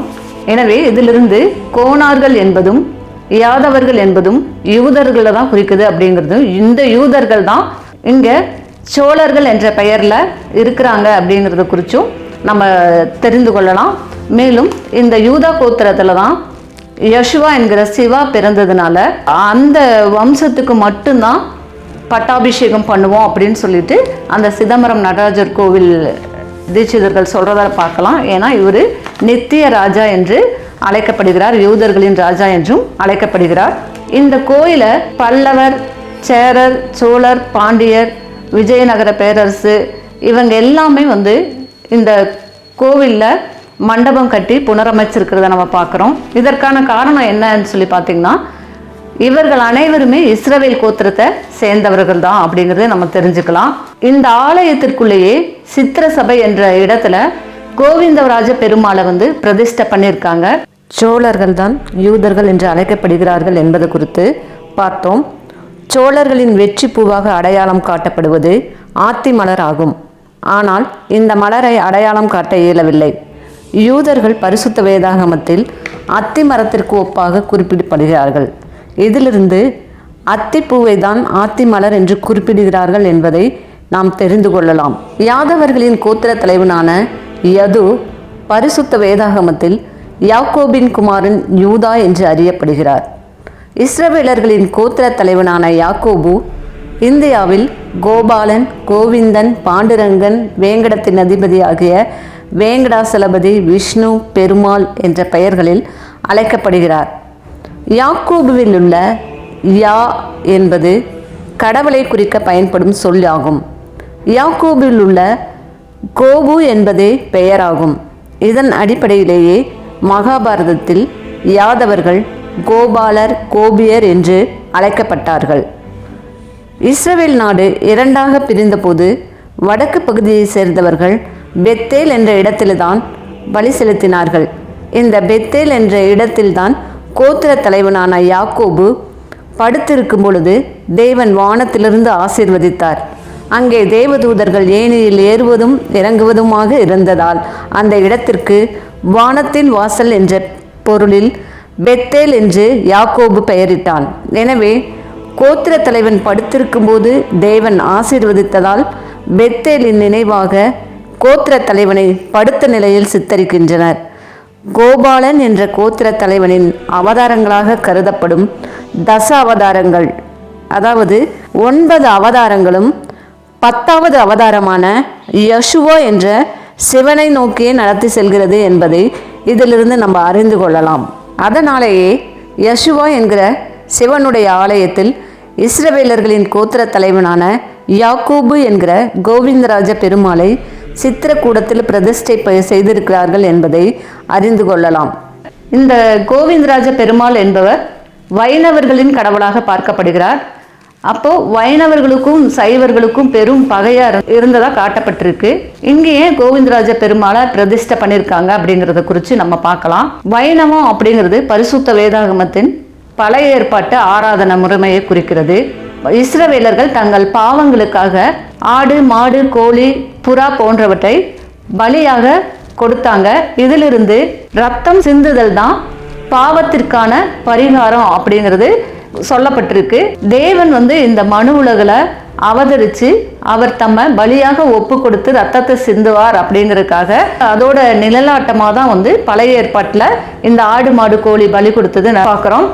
எனவே இதிலிருந்து கோனார்கள் என்பதும் யாதவர்கள் என்பதும் யூதர்களை தான் குறிக்குது அப்படிங்கிறதும், இந்த யூதர்கள் தான் இங்கே சோழர்கள் என்ற பெயரில் இருக்கிறாங்க அப்படிங்கிறத குறித்தும் நம்ம தெரிந்து கொள்ளலாம். மேலும் இந்த யூதா கோத்திரத்தில் தான் யசுவா என்கிற சிவா பிறந்ததுனால அந்த வம்சத்துக்கு மட்டும்தான் பட்டாபிஷேகம் பண்ணுவோம் அப்படின்னு சொல்லிட்டு அந்த சிதம்பரம் நடராஜர் கோவில் தீட்சிதர்கள் சொல்கிறத பார்க்கலாம். ஏன்னா இவர் நித்திய ராஜா என்று அழைக்கப்படுகிறார், யூதர்களின் ராஜா என்றும் அழைக்கப்படுகிறார். இந்த கோயிலை பல்லவர், சேரர், சோழர், பாண்டியர், விஜயநகர பேரரசு இவங்க எல்லாமே வந்து இந்த கோவிலில் மண்டபம் கட்டி புனரமைச்சிருக்கிறத நம்ம பார்க்குறோம். இதற்கான காரணம் என்னன்னு சொல்லி பார்த்தீங்கன்னா, இவர்கள் அனைவருமே இஸ்ரவேல் கோத்திரத்தை சேர்ந்தவர்கள் தான் அப்படிங்கிறத நம்ம தெரிஞ்சுக்கலாம். இந்த ஆலயத்திற்குள்ளேயே சித்திர சபை என்ற இடத்துல கோவிந்தராஜ பெருமாளை வந்து பிரதிஷ்டை பண்ணியிருக்காங்க. சோழர்கள் தான் யூதர்கள் என்று அழைக்கப்படுகிறார்கள் என்பது குறித்து பார்த்தோம். சோழர்களின் வெற்றி பூவாக அடையாளம் காட்டப்படுவது ஆத்தி மலர் ஆகும். ஆனால் இந்த மலரை அடையாளம் காட்ட இயலவில்லை. யூதர்கள் பரிசுத்த வேதாகமத்தில் அத்தி மரத்திற்கு ஒப்பாக குறிப்பிடப்படுகிறார்கள். இதிலிருந்து அத்திப்பூவை தான் ஆத்தி மலர் என்று குறிப்பிடுகிறார்கள் என்பதை நாம் தெரிந்து கொள்ளலாம். யாதவர்களின் கோத்திர தலைவனான யது பரிசுத்த வேதாகமத்தில் யாக்கோபின் குமாரன் யூதா என்று அறியப்படுகிறார். இஸ்ரவேலர்களின் கோத்திர தலைவனான யாக்கோபு இந்தியாவில் கோபாலன், கோவிந்தன், பாண்டுரங்கன், வேங்கடத்தின் அதிபதி ஆகிய வேங்கடாசலபதி, விஷ்ணு, பெருமாள் என்ற பெயர்களில் அழைக்கப்படுகிறார். யாக்கோபுவில் உள்ள யா என்பது கடவுளை குறிக்க பயன்படும் சொல் ஆகும். யாக்கோபில் உள்ள கோபு என்பதே பெயராகும். இதன் அடிப்படையிலேயே மகாபாரதத்தில் யாதவர்கள் கோபாலர், கோபியர் என்று அழைக்கப்பட்டார்கள். இஸ்ரவேல் நாடு இரண்டாக பிரிந்தபோது வடக்கு பகுதியை சேர்ந்தவர்கள் பெத்தேல் என்ற இடத்தில்தான் பலி செலுத்தினார்கள். இந்த பெத்தேல் என்ற இடத்தில்தான் கோத்திர தலைவனான யாக்கோபு படுத்திருக்கும் பொழுது தேவன் வானத்திலிருந்து ஆசீர்வதித்தார். அங்கே தேவதூதர்கள் ஏணியில் ஏறுவதும் இறங்குவதுமாக இருந்ததால் அந்த இடத்திற்கு வானத்தின் வாசல் என்ற பொருளில் பெத்தேல் என்று யாக்கோபு பெயரிட்டான். எனவே கோத்திர தலைவன் படுத்திருக்கும் போது தேவன் ஆசீர்வதித்ததால் பெத்தேலின் நினைவாக கோத்திர தலைவனை படுத்த நிலையில் சித்தரிக்கின்றனர். கோபாலன் என்ற கோத்திர தலைவனின் அவதாரங்களாக கருதப்படும் தச அவதாரங்கள், அதாவது 9 அவதாரங்களும் 10வது அவதாரமான யசுவா என்ற சிவனை நோக்கியே நடத்தி செல்கிறது என்பதை இதிலிருந்து நம்ம அறிந்து கொள்ளலாம். அதனாலேயே யசுவா என்கிற சிவனுடைய ஆலயத்தில் இஸ்ரவேலர்களின் கோத்திர தலைவனான யாக்கோபு என்கிற கோவிந்தராஜ பெருமாளை சித்திரக்கூடத்தில் பிரதிஷ்டை செய்திருக்கிறார்கள் என்பதை அறிந்து கொள்ளலாம். இந்த கோவிந்தராஜ பெருமாள் என்பவர் வைணவர்களின் கடவுளாக பார்க்கப்படுகிறார். அப்போ வைணவர்களுக்கும் சைவர்களுக்கும் பெரும் பகையா இருந்ததா காட்டப்பட்டிருக்கு. இங்கேயே கோவிந்தராஜ பெருமாளை பிரதிஷ்டை பண்ணியிருக்காங்க அப்படிங்கிறத குறித்து நம்ம பார்க்கலாம். வைணவம் அப்படிங்கிறது பரிசுத்த வேதாகமத்தின் பழைய ஏற்பாட்டு ஆராதனை முறைமையை குறிக்கிறது. இஸ்ரவேலர்கள் தங்கள் பாவங்களுக்காக ஆடு, மாடு, கோழி, புறா போன்றவற்றை பலியாக கொடுத்தாங்க. இதிலிருந்து ரத்தம் சிந்துதல் தான் பாவத்திற்கான பரிகாரம் அப்படிங்கிறது சொல்லப்பட்டிருக்கு. தேவன் இந்த மனு உலகில் அவதரித்து அவர் தம்மை பலியாக ஒப்பு கொடுத்து ரத்தத்தை சிந்துவார் அப்படிங்கிறதுக்காக அதோட நிழலாட்டமாக தான் பழைய ஏற்பாட்டில் இந்த ஆடு, மாடு, கோழி பலி கொடுத்தது பார்க்குறோம்.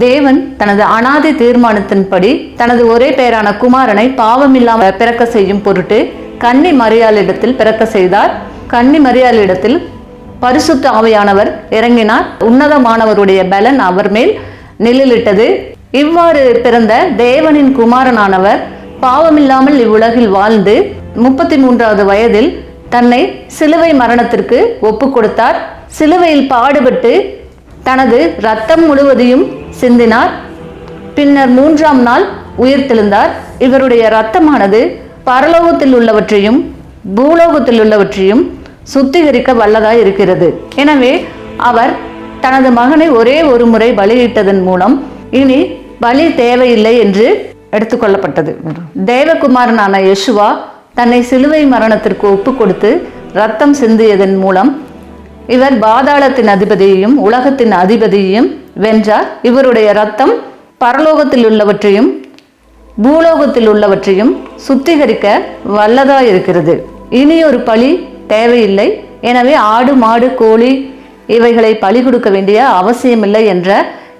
தேவன் தனது அனாதி தீர்மானத்தின்படி தனது ஒரே பேரான குமாரனை பாவமில்லாமல் பிறக்க செய்யும் பொருட்டு கன்னி மரியாளிடத்தில் பிறக்க செய்தார். கன்னி மரியாளிடத்தில் பரிசுத்த ஆவியானவர் இறங்கினார். உன்னதமானவருடைய பலன் அவர் மேல் நிழலிட்டது. இவ்வாறு பிறந்த தேவனின் குமாரனானவர் பாவமில்லாமல் இவ்வுலகில் வாழ்ந்து 33வது வயதில் தன்னை சிலுவை மரணத்திற்கு ஒப்பு கொடுத்தார். சிலுவையில் பாடுபட்டு தனது இரத்தம் முழுவதையும் சிந்தினார். பின்னர் 3ஆம் நாள் உயிர்த்தெழுந்தார். இவருடைய இரத்தமானது பரலோகத்தில் உள்ளவற்றையும் பூலோகத்தில் உள்ளவற்றையும் சுத்திகரிக்க வல்லதாய் இருக்கிறது. எனவே அவர் தனது மகனை ஒரே ஒரு முறை பலியிட்டதன் மூலம் இனி பலி தேவையில்லை என்று எடுத்துக்கொள்ளப்பட்டது. தேவகுமாரனான யெசுவா தன்னை சிலுவை மரணத்திற்கு ஒப்பு கொடுத்து இரத்தம் சிந்தியதன் மூலம் இவர் பாதாளத்தின் அதிபதியையும் உலகத்தின் அதிபதியையும் வென்றார். இவருடைய இரத்தம் பரலோகத்தில் உள்ளவற்றையும் பூலோகத்தில் உள்ளவற்றையும் சுத்திகரிக்க வல்லதாய் இருக்கிறது. இனி ஒரு பலி தேவையில்லை. எனவே ஆடு மாடு கோழி இவைகளை பலி கொடுக்க வேண்டிய அவசியமில்லை என்ற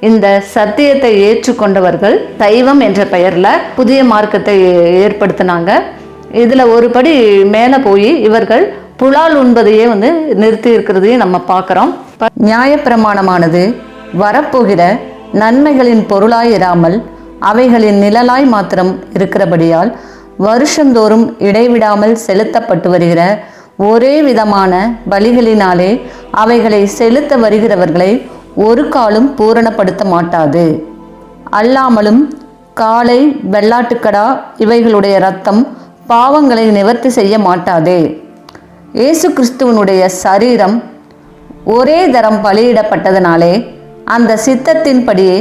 இந்த சத்தியத்தை ஏற்றுக்கொண்டவர்கள் சைவம் என்ற பெயர்ல புதிய மார்க்கத்தை ஏற்படுத்தினாங்க. இதுல ஒரு படி மேல போய் இவர்கள் புலால் உண்பதையே நிறுத்தி இருக்கிறதையும் நம்ம பார்க்கிறோம். நியாயப்பிரமாணமானது வரப்போகிற நன்மைகளின் பொருளாய் இராமல் அவைகளின் நிழலாய் மாத்திரம் இருக்கிறபடியால் வருஷந்தோறும் இடைவிடாமல் செலுத்தப்பட்டு வருகிற ஒரே விதமான பலிகளினாலே அவைகளை செலுத்த வருகிறவர்களை ஒரு காலும் பூரணப்படுத்த மாட்டாது. அல்லாமலும் காளை வெள்ளாட்டுக்கடா இவைகளுடைய இரத்தம் பாவங்களை நிவர்த்தி செய்ய மாட்டாதே. இயேசு கிறிஸ்துவனுடைய சரீரம் ஒரே தரம் பலியிடப்பட்டதனாலே அந்த சித்தத்தின்படியே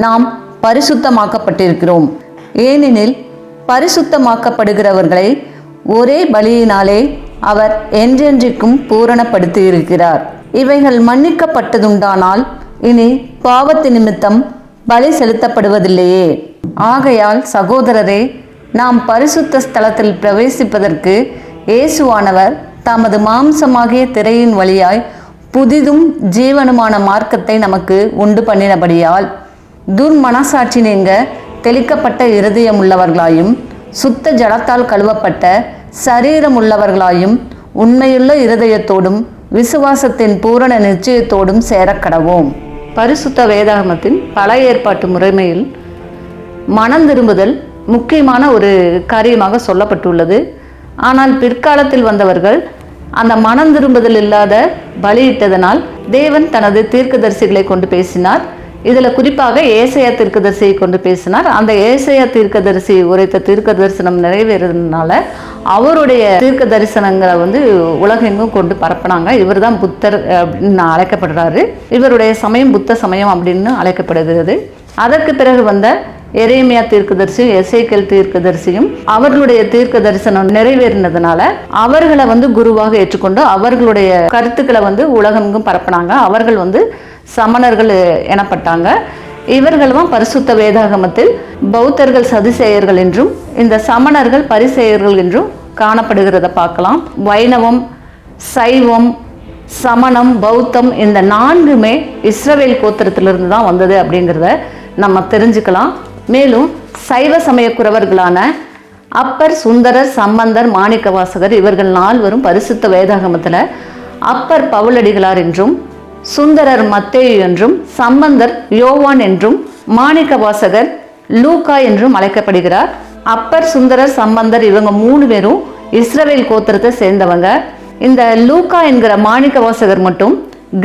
நாம் பரிசுத்தமாக்கப்பட்டிருக்கிறோம். ஏனெனில் பரிசுத்தமாக்கப்படுகிறவர்களை ஒரே பலியினாலே அவர் என்றென்றைக்கும் பூரணப்படுத்தி இருக்கிறார். இவைகள் மன்னிக்கப்பட்டதுண்டானால் இனி பாவத்து நிமித்தம் பலி செலுத்தப்படுவதில்லையே. ஆகையால் சகோதரரே, நாம் பரிசுத்த ஸ்தலத்தில் பிரவேசிப்பதற்கு இயேசுவானவர் தமது மாம்சமாகிய திரையின் வழியாய் புதிதும் ஜீவனுமான மார்க்கத்தை நமக்கு உண்டு பண்ணினபடியால் துர்மனசாட்சி நீங்க தெளிக்கப்பட்ட இருதயம் உள்ளவர்களாயும் சுத்த ஜலத்தால் கழுவப்பட்ட சரீரம் உள்ளவர்களாயும் உண்மையுள்ள இருதயத்தோடும் விசுவாசத்தின் பூரண நிச்சயத்தோடும் சேரக்கடவோம். பரிசுத்த வேதாகமத்தின் பழைய ஏற்பாட்டு முறைமையில் மனம் திரும்புதல் முக்கியமான ஒரு காரியமாக சொல்லப்பட்டுள்ளது. ஆனால் பிற்காலத்தில் வந்தவர்கள் அந்த மனம் திரும்புதல் இல்லாத பலியிட்டதனால் தேவன் தனது தீர்க்கதரிசிகளை கொண்டு பேசினார். இதில் குறிப்பாக ஏசாயா தீர்க்கதரிசியை கொண்டு பேசினார். அந்த ஏசாயா தீர்க்கதரிசி உரைத்த தீர்க்க தரிசனம் நிறைவேறதுனால அவருடைய தீர்க்க தரிசனங்களை உலகெங்கும் கொண்டு பரப்பினாங்க. இவர் தான் புத்தர் அப்படின்னு அழைக்கப்படுறாரு. இவருடைய சமயம் புத்த சமயம் அப்படின்னு அழைக்கப்படுகிறது. அதற்கு பிறகு வந்த எரேமியா தீர்க்கதரிசியும் எசேக்கியேல் தீர்க்கதரிசியும் அவர்களுடைய தீர்க்க தரிசனம் நிறைவேறினதுனால அவர்களை குருவாக ஏற்றுக்கொண்டு அவர்களுடைய கருத்துக்களை உலகெங்கும் பரப்பினாங்க. அவர்கள் சமணர்கள் எனப்பட்டாங்க. இவர்கள் தான் பரிசுத்த வேதாகமத்தில் பௌத்தர்கள் சதுசேயர்கள் என்றும் இந்த சமணர்கள் பரிசேயர்கள் என்றும் காணப்படுகிறத பார்க்கலாம். வைணவம், சைவம், சமணம், பௌத்தம் இந்த 4மே இஸ்ரவேல் கோத்திரத்திலிருந்து தான் வந்தது அப்படிங்கிறத நம்ம தெரிஞ்சுக்கலாம். மேலும் சைவ சமயக்குறவர்களான அப்பர், சுந்தரர், சம்பந்தர், மாணிக்கவாசகர் இவர்கள் 4வரும் பரிசுத்த வேதாகமத்தில் அப்பர் பவுலடிகளார் என்றும், சுந்தரர் மத்தேயு என்றும், சம்பந்தர் யோவான் என்றும், மாணிக்கவாசகர் லூக்கா என்றும் அழைக்கப்படுகிறார். அப்பர், சுந்தரர், சம்பந்தர் இவங்க 3 பேரும் இஸ்ரவேல் கோத்திரத்தை சேர்ந்தவங்க. இந்த லூக்கா என்கிற மாணிக்கவாசகர் மட்டும்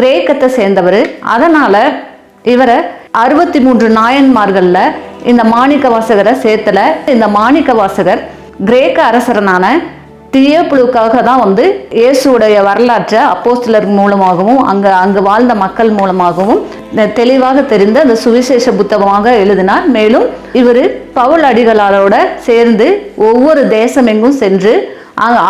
கிரேக்கத்தை சேர்ந்தவர். அதனால இவரை 63 நாயன்மார்கள்ல இந்த மாணிக்கவாசகரை சேர்த்தல. இந்த மாணிக்கவாசகர் கிரேக்க அரசரனான தியோப்புலுக்காக தான் இயேசுடைய வரலாற்றை அப்போஸ்தலர் மூலமாகவும் அங்கு வாழ்ந்த மக்கள் மூலமாகவும் தெளிவாக தெரிந்த அந்த சுவிசேஷ புத்தகமாக எழுதினார். மேலும் இவர் பவுல் அடிகளாரோட சேர்ந்து ஒவ்வொரு தேசமெங்கும் சென்று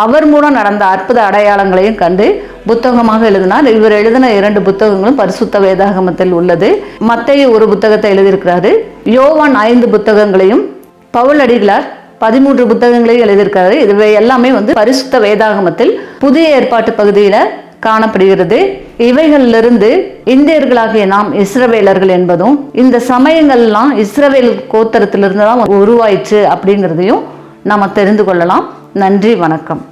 அவர் மூலம் நடந்த அற்புத அடையாளங்களையும் கண்டு புத்தகமாக எழுதினார். இவர் எழுதின 2 புத்தகங்களும் பரிசுத்த வேதாகமத்தில் உள்ளது. மத்தேயு ஒரு புத்தகத்தை எழுதியிருக்கிறாரு. யோவான் 5 புத்தகங்களையும், பவுல் அடிகளார் 13 புத்தகங்களையும் எழுதியிருக்கிறாரு. இது எல்லாமே பரிசுத்த வேதாகமத்தில் புதிய ஏற்பாட்டு பகுதியில காணப்படுகிறது. இவைகளிலிருந்து இந்தியர்களாகிய நாம் இஸ்ரவேலர்கள் என்பதும் இந்த சமயங்கள்லாம் இஸ்ரவேல் கோத்திரத்திலிருந்து தான் உருவாயிற்று அப்படிங்கிறதையும் நாம் தெரிந்து கொள்ளலாம். நன்றி, வணக்கம்.